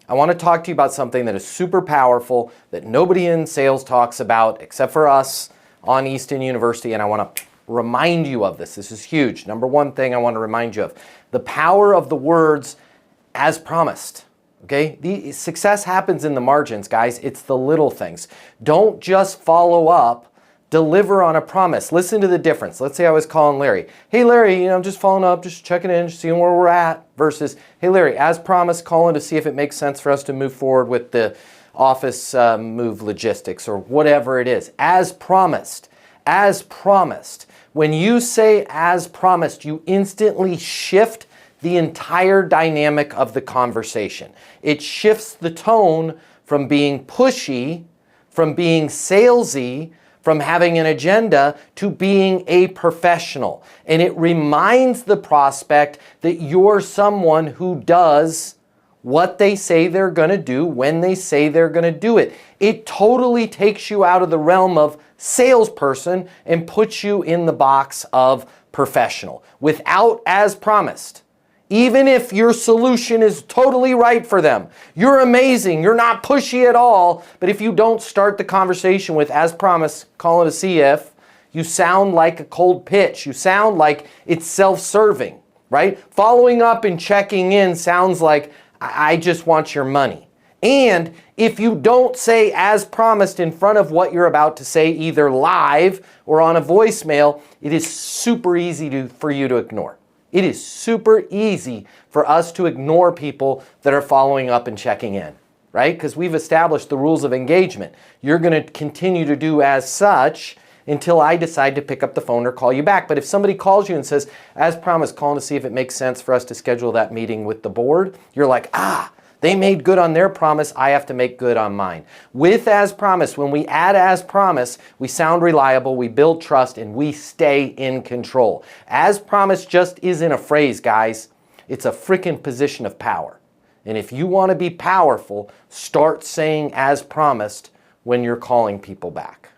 I want to talk to you about something that is super powerful that nobody in sales talks about except for us on Easton University, and I want to remind you of this. This is huge. Number one thing I want to remind you of, the power of the words as promised. Okay? The success happens in the margins, guys. It's the little things. Don't just follow up. Deliver on a promise. Listen to the difference. Let's say I was calling Larry. Hey, Larry, I'm just following up, just checking in, just seeing where we're at. Versus, hey, Larry, as promised, calling to see if it makes sense for us to move forward with the office move logistics or whatever it is. As promised. As promised. When you say as promised, you instantly shift the entire dynamic of the conversation. It shifts the tone from being pushy, from being salesy, from having an agenda to being a professional. And it reminds the prospect that you're someone who does what they say they're going to do when they say they're going to do it. It totally takes you out of the realm of salesperson and puts you in the box of professional. Without as promised. Even if your solution is totally right for them, you're amazing, you're not pushy at all, but if you don't start the conversation with as promised, calling to see if, you sound like a cold pitch. You sound like it's self-serving, right? Following up and checking in sounds like, I just want your money. And if you don't say as promised in front of what you're about to say, either live or on a voicemail, it is super easy for you to ignore. It is super easy for us to ignore people that are following up and checking in, right? Because we've established the rules of engagement. You're going to continue to do as such until I decide to pick up the phone or call you back. But if somebody calls you and says, as promised, calling to see if it makes sense for us to schedule that meeting with the board, you're like, they made good on their promise, I have to make good on mine. With as promised, when we add as promised, we sound reliable, we build trust, and we stay in control. As promised just isn't a phrase, guys. It's a freaking position of power. And if you want to be powerful, start saying as promised when you're calling people back.